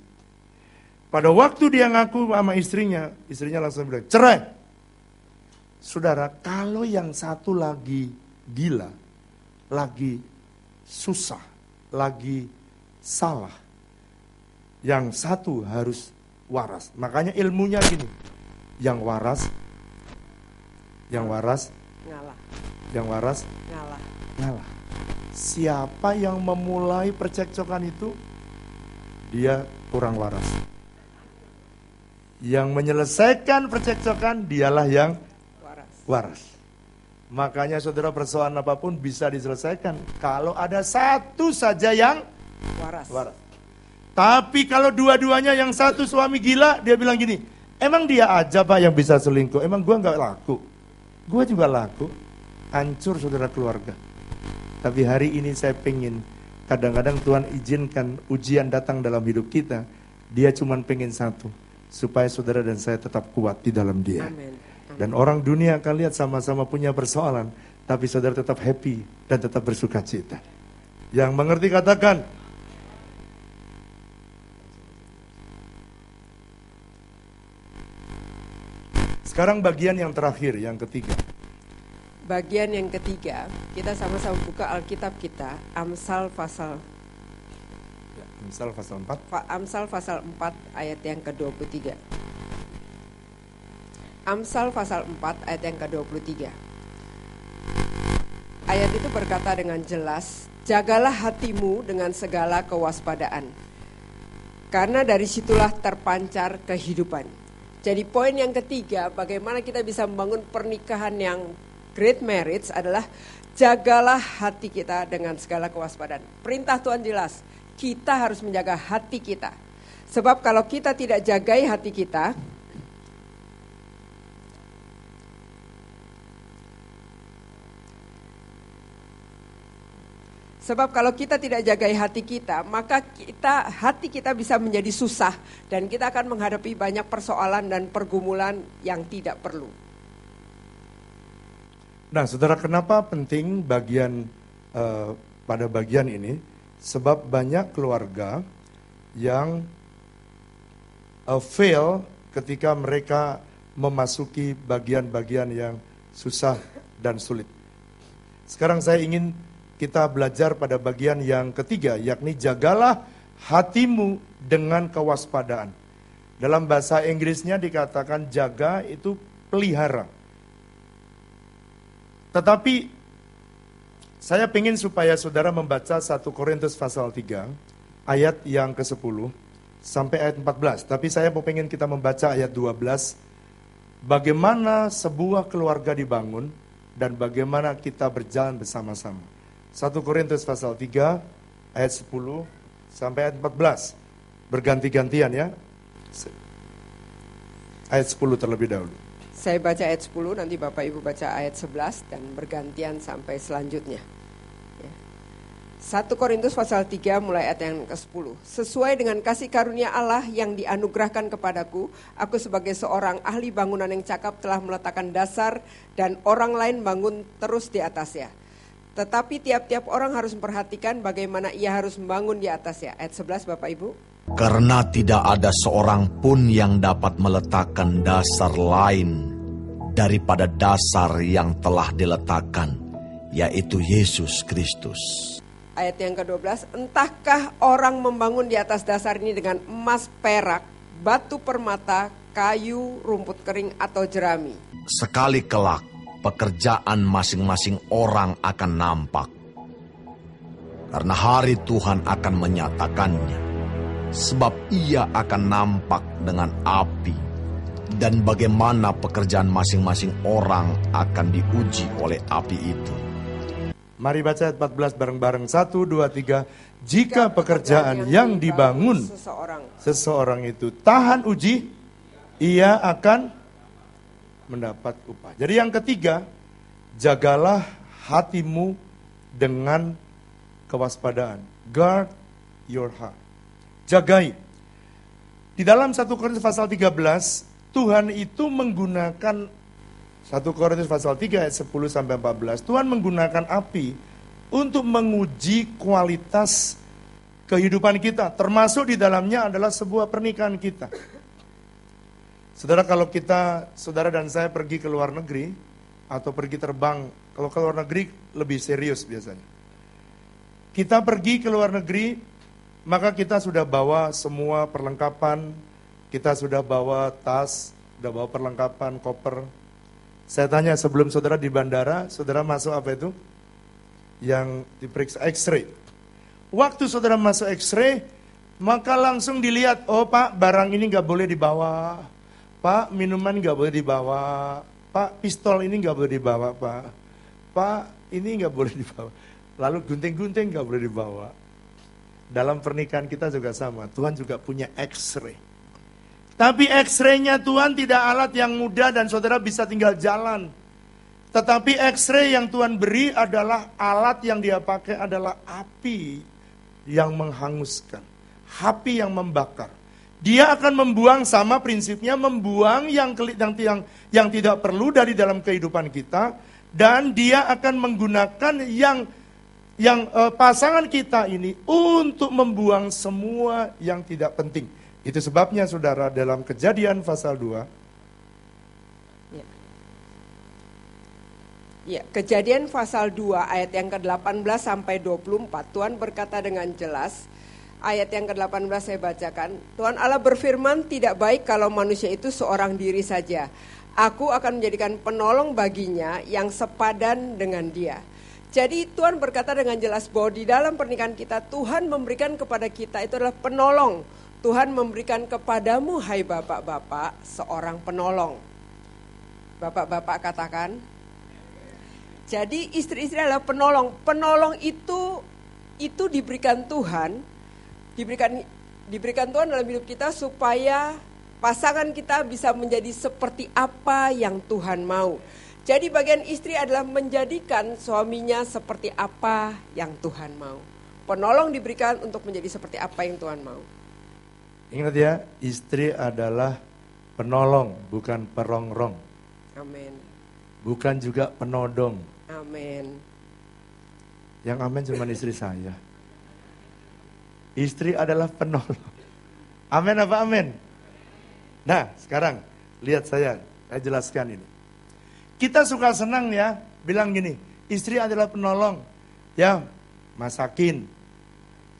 Pada waktu dia ngaku sama istrinya langsung bilang, cerai. Saudara, kalau yang satu lagi gila, lagi susah, lagi salah, yang satu harus waras. Makanya ilmunya gini, yang waras Ngalah. Yang waras ngalah. Siapa yang memulai percekcokan itu, dia kurang waras. Yang menyelesaikan percekcokan, dialah yang waras. Makanya saudara, persoalan apapun bisa diselesaikan kalau ada satu saja yang waras. Tapi kalau dua-duanya, yang satu suami gila, dia bilang gini, emang dia aja Pak yang bisa selingkuh, emang gua nggak laku? Gua juga laku. Hancur saudara keluarga. Tapi hari ini saya pengen, kadang-kadang Tuhan izinkan ujian datang dalam hidup kita, dia cuma pengen satu, supaya saudara dan saya tetap kuat di dalam dia. Amen. Dan orang dunia akan lihat sama-sama punya persoalan, tapi saudara tetap happy dan tetap bersuka cita. Yang mengerti katakan. Sekarang bagian yang terakhir, yang ketiga. Bagian yang ketiga, kita sama-sama buka Alkitab kita, Amsal pasal 4. Amsal pasal 4 ayat yang ke-23. Amsal pasal 4 ayat yang ke-23. Ayat itu berkata dengan jelas, jagalah hatimu dengan segala kewaspadaan, karena dari situlah terpancar kehidupan. Jadi poin yang ketiga, bagaimana kita bisa membangun pernikahan yang great marriage adalah jagalah hati kita dengan segala kewaspadaan. Perintah Tuhan jelas, kita harus menjaga hati kita. Sebab kalau kita tidak jagai hati kita, maka hati kita bisa menjadi susah dan kita akan menghadapi banyak persoalan dan pergumulan yang tidak perlu. Nah, saudara, kenapa penting pada bagian ini? Sebab banyak keluarga yang fail ketika mereka memasuki bagian-bagian yang susah dan sulit. Sekarang saya ingin kita belajar pada bagian yang ketiga, yakni jagalah hatimu dengan kewaspadaan. Dalam bahasa Inggrisnya dikatakan jaga itu pelihara. Tetapi saya ingin supaya saudara membaca 1 Korintus pasal 3 ayat yang ke-10 sampai ayat 14. Tapi saya mau pengen kita membaca ayat 12. Bagaimana sebuah keluarga dibangun dan bagaimana kita berjalan bersama-sama. 1 Korintus pasal 3 ayat 10 sampai ayat 14. Berganti-gantian ya. Ayat 10 terlebih dahulu. Saya baca ayat 10, nanti Bapak Ibu baca ayat 11 dan bergantian sampai selanjutnya. 1 Korintus pasal 3 mulai ayat yang ke-10. Sesuai dengan kasih karunia Allah yang dianugerahkan kepadaku, aku sebagai seorang ahli bangunan yang cakap telah meletakkan dasar dan orang lain bangun terus di atasnya. Tetapi tiap-tiap orang harus memperhatikan bagaimana ia harus membangun di atasnya. Ayat 11 Bapak Ibu. Karena tidak ada seorang pun yang dapat meletakkan dasar lain daripada dasar yang telah diletakkan, yaitu Yesus Kristus. Ayat yang ke-12, entahkah orang membangun di atas dasar ini dengan emas, perak, batu permata, kayu, rumput kering, atau jerami. Sekali kelak, pekerjaan masing-masing orang akan nampak. Karena hari Tuhan akan menyatakannya. Sebab ia akan nampak dengan api, dan bagaimana pekerjaan masing-masing orang akan diuji oleh api itu. Mari baca ayat 14 bareng-bareng. 1, 2, 3. Jika pekerjaan yang dibangun seseorang itu tahan uji, ia akan mendapat upah. Jadi yang ketiga, jagalah hatimu dengan kewaspadaan. Guard your heart. Jagai. Di dalam 1 Korintus pasal 13, Tuhan itu menggunakan 1 Korintus pasal 3 ayat 10 sampai 14, Tuhan menggunakan api untuk menguji kualitas kehidupan kita, termasuk di dalamnya adalah sebuah pernikahan kita. Saudara, kalau saudara dan saya pergi ke luar negeri atau pergi terbang, kalau ke luar negeri lebih serius biasanya. Kita pergi ke luar negeri, maka kita sudah bawa semua perlengkapan, kita sudah bawa tas, sudah bawa perlengkapan, koper. Saya tanya sebelum saudara di bandara, saudara masuk apa itu? Yang diperiksa X-ray. Waktu saudara masuk X-ray, maka langsung dilihat, oh Pak, barang ini gak boleh dibawa. Pak, minuman gak boleh dibawa. Pak, pistol ini gak boleh dibawa, Pak. Pak, ini gak boleh dibawa. Lalu gunting-gunting gak boleh dibawa. Dalam pernikahan kita juga sama, Tuhan juga punya X-ray. Tapi X-ray-nya Tuhan tidak alat yang mudah dan saudara bisa tinggal jalan. Tetapi X-ray yang Tuhan beri adalah alat yang dia pakai adalah api yang menghanguskan, api yang membakar. Dia akan membuang, sama prinsipnya, membuang yang tidak perlu dari dalam kehidupan kita, dan dia akan menggunakan yang pasangan kita ini untuk membuang semua yang tidak penting. Itu sebabnya saudara dalam Kejadian pasal 2. Ya, Kejadian pasal 2 ayat yang ke-18 sampai 24, Tuhan berkata dengan jelas, ayat yang ke-18 saya bacakan, Tuhan Allah berfirman, tidak baik kalau manusia itu seorang diri saja. Aku akan menjadikan penolong baginya yang sepadan dengan dia. Jadi Tuhan berkata dengan jelas bahwa di dalam pernikahan kita, Tuhan memberikan kepada kita itu adalah penolong. Tuhan memberikan kepadamu, hai bapak-bapak, seorang penolong. Bapak-bapak katakan. Jadi istri-istri adalah penolong. Penolong itu diberikan Tuhan, diberikan Tuhan dalam hidup kita supaya pasangan kita bisa menjadi seperti apa yang Tuhan mau. Jadi bagian istri adalah menjadikan suaminya seperti apa yang Tuhan mau. Penolong diberikan untuk menjadi seperti apa yang Tuhan mau. Ingat ya, istri adalah penolong, bukan perongrong. Amin. Bukan juga penodong. Amin. Yang amin cuma istri saya. Istri adalah penolong. Amin apa amin? Nah, sekarang lihat saya jelaskan ini. Kita suka senang ya, bilang gini, istri adalah penolong, ya masakin.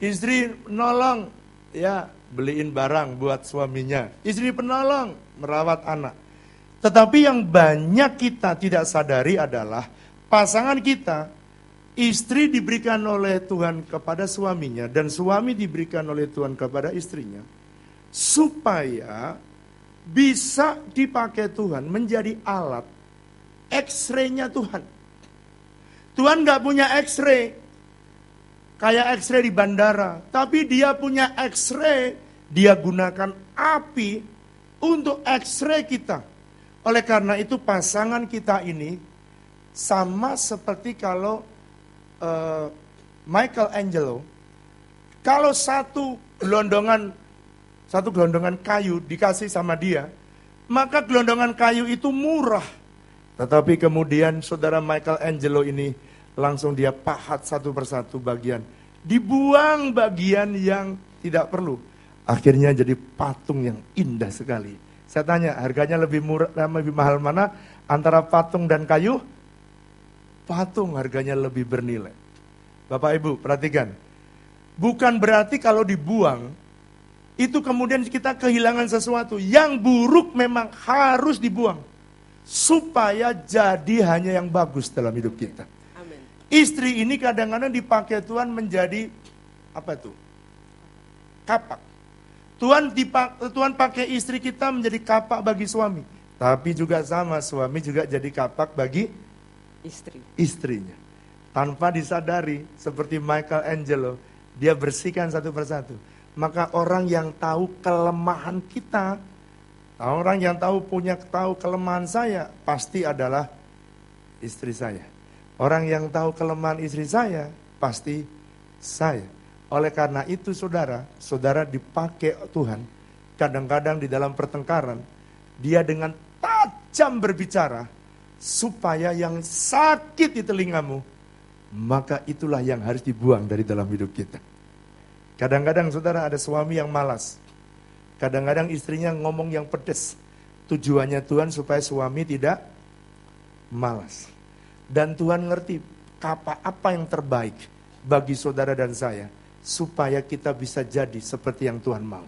Istri penolong, ya beliin barang buat suaminya. Istri penolong, merawat anak. Tetapi yang banyak kita tidak sadari adalah pasangan kita, istri diberikan oleh Tuhan kepada suaminya dan suami diberikan oleh Tuhan kepada istrinya. Supaya bisa dipakai Tuhan menjadi alat X-ray-nya Tuhan. Tuhan gak punya X-ray kayak X-ray di bandara, tapi dia punya X-ray, dia gunakan api untuk X-ray kita. Oleh karena itu pasangan kita ini sama seperti kalau Michelangelo, kalau satu gelondongan kayu dikasih sama dia, maka gelondongan kayu itu murah. Tetapi kemudian saudara Michelangelo ini langsung dia pahat satu persatu bagian. Dibuang bagian yang tidak perlu. Akhirnya jadi patung yang indah sekali. Saya tanya, harganya lebih murah, lebih mahal mana? Antara patung dan kayu? Patung harganya lebih bernilai. Bapak Ibu, perhatikan. Bukan berarti kalau dibuang, itu kemudian kita kehilangan sesuatu. Yang buruk memang harus dibuang. Supaya jadi hanya yang bagus dalam hidup kita. Amin. Istri ini kadang-kadang dipakai Tuhan menjadi apa itu? Kapak. Tuhan pakai istri kita menjadi kapak bagi suami. Tapi juga sama, suami juga jadi kapak bagi istrinya. Tanpa disadari, seperti Michelangelo, dia bersihkan satu persatu. Maka orang yang tahu kelemahan kita, orang yang tahu kelemahan saya, pasti adalah istri saya. Orang yang tahu kelemahan istri saya, pasti saya. Oleh karena itu saudara dipakai Tuhan, kadang-kadang di dalam pertengkaran, dia dengan tajam berbicara, supaya yang sakit di telingamu, maka itulah yang harus dibuang dari dalam hidup kita. Kadang-kadang saudara ada suami yang malas, kadang-kadang istrinya ngomong yang pedes, tujuannya Tuhan supaya suami tidak malas. Dan Tuhan ngerti apa yang terbaik bagi saudara dan saya, supaya kita bisa jadi seperti yang Tuhan mau.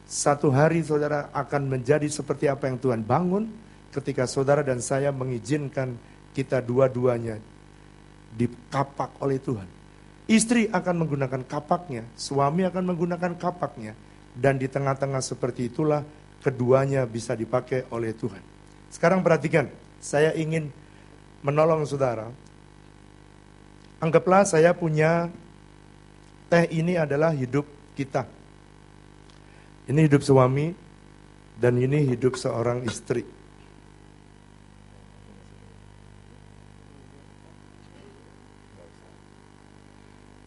Satu hari saudara akan menjadi seperti apa yang Tuhan bangun, ketika saudara dan saya mengizinkan kita dua-duanya dikapak oleh Tuhan. Istri akan menggunakan kapaknya, suami akan menggunakan kapaknya, dan di tengah-tengah seperti itulah keduanya bisa dipakai oleh Tuhan. Sekarang perhatikan, saya ingin menolong saudara. Anggaplah saya punya teh, ini adalah hidup kita. Ini hidup suami, dan ini hidup seorang istri.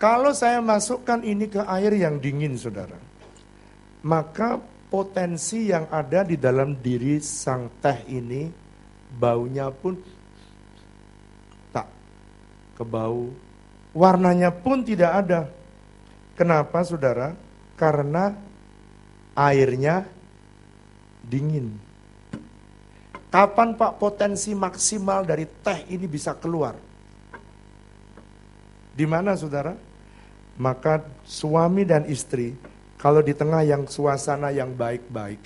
Kalau saya masukkan ini ke air yang dingin saudara, maka potensi yang ada di dalam diri sang teh ini, baunya pun tak kebau, warnanya pun tidak ada. Kenapa saudara? Karena airnya dingin. Kapan Pak potensi maksimal dari teh ini bisa keluar? Di mana saudara? Maka suami dan istri, kalau di tengah yang suasana yang baik-baik,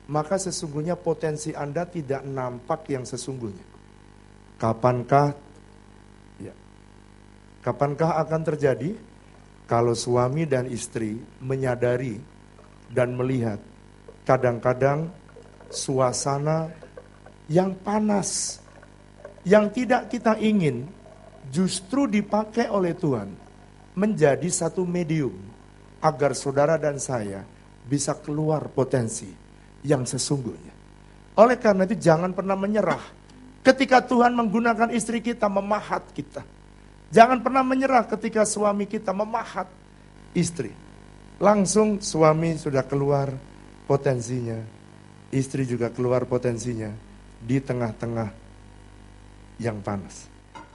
maka sesungguhnya potensi Anda tidak nampak yang sesungguhnya. Kapankah akan terjadi? Kalau suami dan istri menyadari dan melihat kadang-kadang suasana yang panas, yang tidak kita ingin, justru dipakai oleh Tuhan menjadi satu medium agar saudara dan saya bisa keluar potensi yang sesungguhnya. Oleh karena itu jangan pernah menyerah ketika Tuhan menggunakan istri kita memahat kita. Jangan pernah menyerah ketika suami kita memahat istri. Langsung suami sudah keluar potensinya, istri juga keluar potensinya di tengah-tengah yang panas.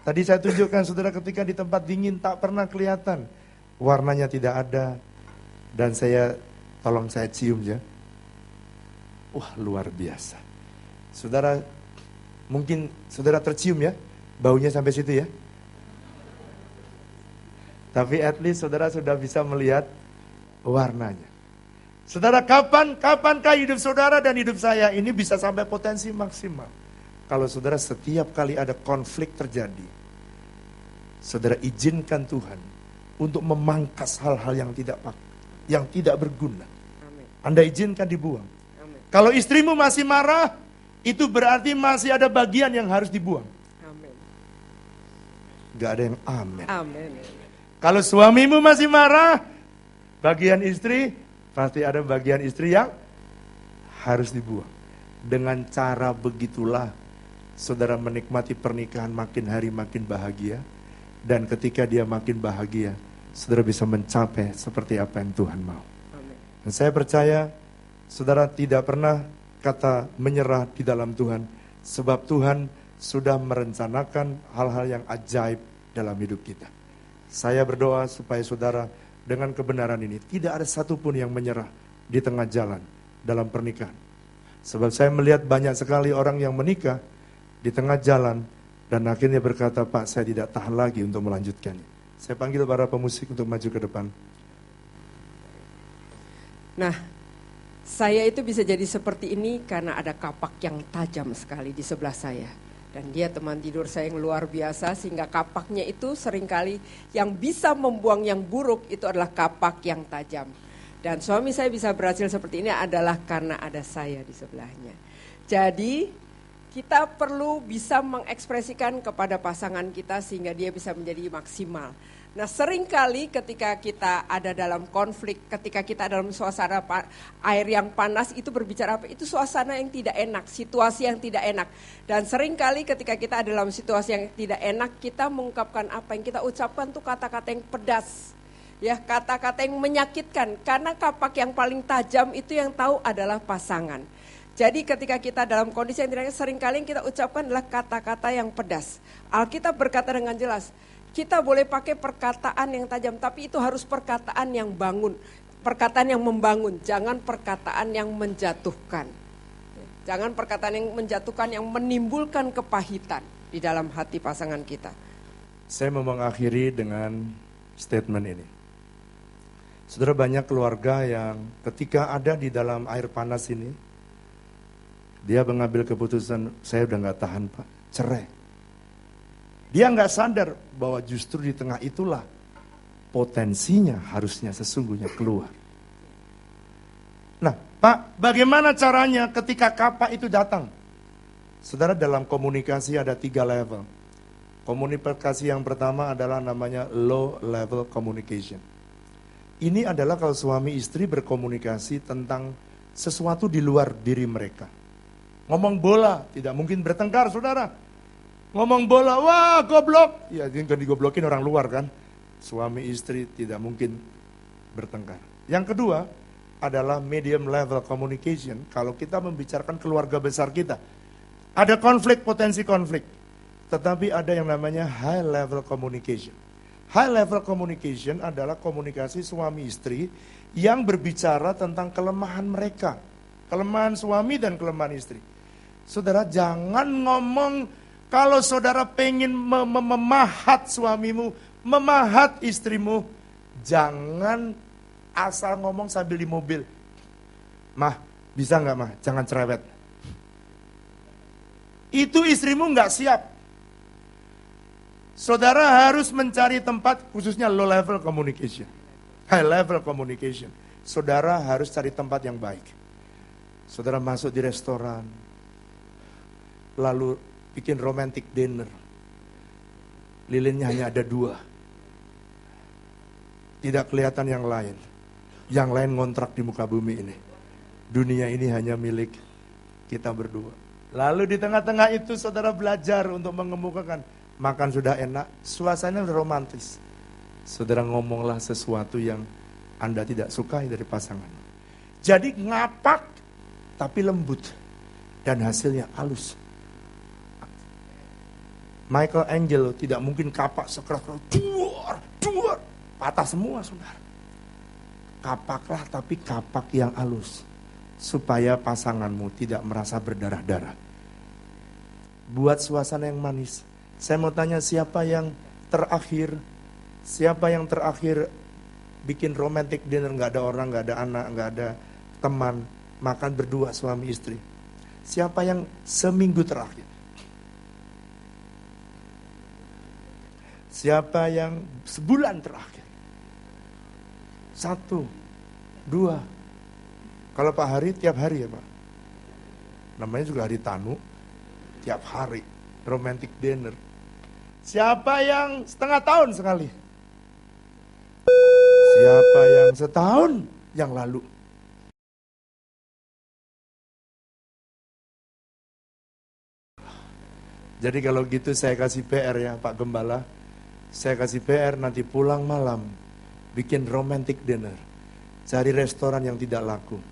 Tadi saya tunjukkan saudara ketika di tempat dingin tak pernah kelihatan, warnanya tidak ada, dan tolong saya cium ya. Wah luar biasa. Saudara, mungkin saudara tercium ya, baunya sampai situ ya. Tapi at least saudara sudah bisa melihat warnanya. Saudara, kapankah hidup saudara dan hidup saya ini bisa sampai potensi maksimal? Kalau saudara setiap kali ada konflik terjadi, saudara izinkan Tuhan untuk memangkas hal-hal yang tidak berguna. Amin. Anda izinkan dibuang. Amin. Kalau istrimu masih marah, itu berarti masih ada bagian yang harus dibuang. Amin. Gak ada yang amin. Amin. Kalau suamimu masih marah, bagian istri, pasti ada bagian istri yang harus dibuang. Dengan cara begitulah, saudara menikmati pernikahan makin hari makin bahagia. Dan ketika dia makin bahagia, saudara bisa mencapai seperti apa yang Tuhan mau. Amin. Dan saya percaya, saudara tidak pernah kata menyerah di dalam Tuhan. Sebab Tuhan sudah merencanakan hal-hal yang ajaib dalam hidup kita. Saya berdoa supaya saudara dengan kebenaran ini, tidak ada satupun yang menyerah di tengah jalan dalam pernikahan. Sebab saya melihat banyak sekali orang yang menikah di tengah jalan dan akhirnya berkata, Pak saya tidak tahan lagi untuk melanjutkannya. Saya panggil para pemusik untuk maju ke depan. Nah, saya itu bisa jadi seperti ini karena ada kapak yang tajam sekali di sebelah saya. Dan dia teman tidur saya yang luar biasa, sehingga kapaknya itu seringkali yang bisa membuang yang buruk itu adalah kapak yang tajam. Dan suami saya bisa berhasil seperti ini adalah karena ada saya di sebelahnya. Jadi kita perlu bisa mengekspresikan kepada pasangan kita sehingga dia bisa menjadi maksimal. Nah, seringkali ketika kita ada dalam konflik, ketika kita dalam suasana air yang panas, itu berbicara apa? Itu suasana yang tidak enak, situasi yang tidak enak. Dan seringkali ketika kita ada dalam situasi yang tidak enak, kita mengungkapkan apa yang kita ucapkan tuh kata-kata yang pedas. Ya, kata-kata yang menyakitkan. Karena kapak yang paling tajam itu yang tahu adalah pasangan. Jadi ketika kita dalam kondisi yang tidak enak, seringkali yang kita ucapkan adalah kata-kata yang pedas. Alkitab berkata dengan jelas, kita boleh pakai perkataan yang tajam, tapi itu harus perkataan yang bangun, perkataan yang membangun, jangan perkataan yang menjatuhkan. Jangan perkataan yang menjatuhkan, yang menimbulkan kepahitan di dalam hati pasangan kita. Saya mau mengakhiri dengan statement ini. Saudara, banyak keluarga yang ketika ada di dalam air panas ini, dia mengambil keputusan, saya udah gak tahan Pak, cerai. Dia nggak sadar bahwa justru di tengah itulah potensinya harusnya sesungguhnya keluar. Nah, Pak, bagaimana caranya ketika kapak itu datang? Saudara, dalam komunikasi ada 3 level. Komunikasi yang pertama adalah namanya low level communication. Ini adalah kalau suami istri berkomunikasi tentang sesuatu di luar diri mereka. Ngomong bola, tidak mungkin bertengkar, saudara. Ngomong bola, wah goblok. Ya, ini kan digoblokin orang luar kan. Suami istri tidak mungkin bertengkar. Yang kedua adalah medium level communication. Kalau kita membicarakan keluarga besar kita, ada konflik, potensi konflik. Tetapi ada yang namanya high level communication. High level communication adalah komunikasi suami istri yang berbicara tentang kelemahan mereka. Kelemahan suami dan kelemahan istri. Saudara, jangan ngomong. Kalau saudara pengen memahat suamimu, memahat istrimu, jangan asal ngomong sambil di mobil. Mah, bisa nggak mah? Jangan cerewet. Itu istrimu nggak siap. Saudara harus mencari tempat, khususnya low level communication, high level communication. Saudara harus cari tempat yang baik. Saudara masuk di restoran, lalu bikin romantic dinner. Lilinnya hanya ada 2. Tidak kelihatan yang lain. Yang lain ngontrak di muka bumi ini. Dunia ini hanya milik kita berdua. Lalu di tengah-tengah itu saudara belajar untuk mengemukakan. Makan sudah enak, suasananya sudah romantis. Saudara ngomonglah sesuatu yang Anda tidak sukai dari pasangan. Jadi ngapak tapi lembut. Dan hasilnya halus. Michelangelo tidak mungkin kapak sekeras-keras, duar, patah semua saudara. Kapaklah tapi kapak yang halus, supaya pasanganmu tidak merasa berdarah-darah. Buat suasana yang manis. Saya mau tanya siapa yang terakhir bikin romantic dinner, gak ada orang, gak ada anak, gak ada teman, makan berdua suami istri. Siapa yang seminggu terakhir? Siapa yang sebulan terakhir? 1, 2. Kalau Pak Hari tiap hari ya Pak. Namanya juga hari Tanu. Tiap hari. Romantic dinner. Siapa yang setengah tahun sekali? Siapa yang setahun yang lalu? Jadi kalau gitu saya kasih PR ya Pak Gembala. Saya kasih PR nanti pulang malam, bikin romantic dinner. Cari restoran yang tidak laku.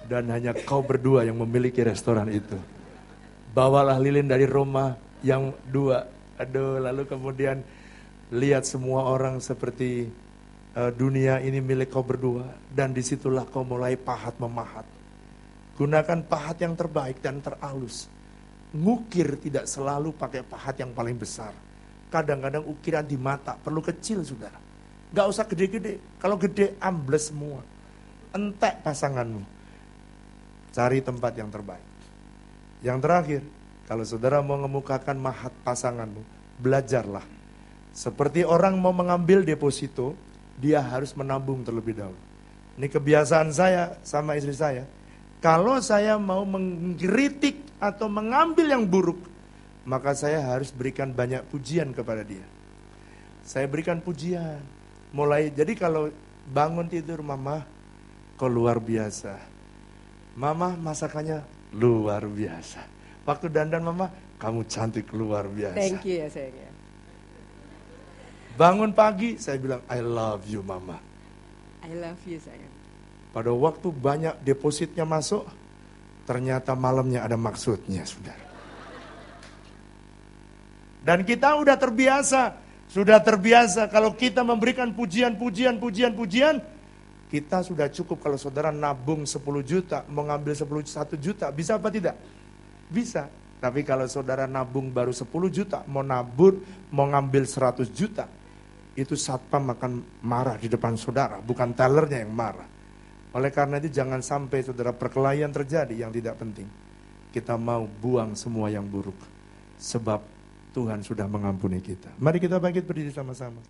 Dan hanya kau berdua yang memiliki restoran itu. Bawalah lilin dari Roma yang 2. Aduh, lalu kemudian lihat semua orang seperti dunia ini milik kau berdua. Dan disitulah kau mulai pahat memahat. Gunakan pahat yang terbaik dan terhalus. Ngukir tidak selalu pakai pahat yang paling besar. Kadang-kadang ukiran di mata perlu kecil saudara. Gak usah gede-gede. Kalau gede ambles semua. Entek pasanganmu. Cari tempat yang terbaik. Yang terakhir, kalau saudara mau mengemukakan mahat pasanganmu, belajarlah. Seperti orang mau mengambil deposito, dia harus menabung terlebih dahulu. Ini kebiasaan saya sama istri saya. Kalau saya mau mengkritik atau mengambil yang buruk, maka saya harus berikan banyak pujian kepada dia. Saya berikan pujian. Jadi kalau bangun tidur, mama, kau luar biasa. Mama masakannya luar biasa. Waktu dandan, mama, kamu cantik luar biasa. Thank you ya sayang ya. Bangun pagi, saya bilang, I love you mama. I love you sayang. Pada waktu banyak depositnya masuk, ternyata malamnya ada maksudnya, saudara. Dan kita sudah terbiasa kalau kita memberikan pujian, kita sudah cukup kalau saudara nabung 10 juta, mau ngambil 1 juta, bisa apa tidak? Bisa. Tapi kalau saudara nabung baru 10 juta, mau ngambil 100 juta, itu satpam akan marah di depan saudara, bukan tellernya yang marah. Oleh karena itu jangan sampai saudara perkelahian terjadi yang tidak penting. Kita mau buang semua yang buruk, sebab Tuhan sudah mengampuni kita. Mari kita bangkit berdiri sama-sama.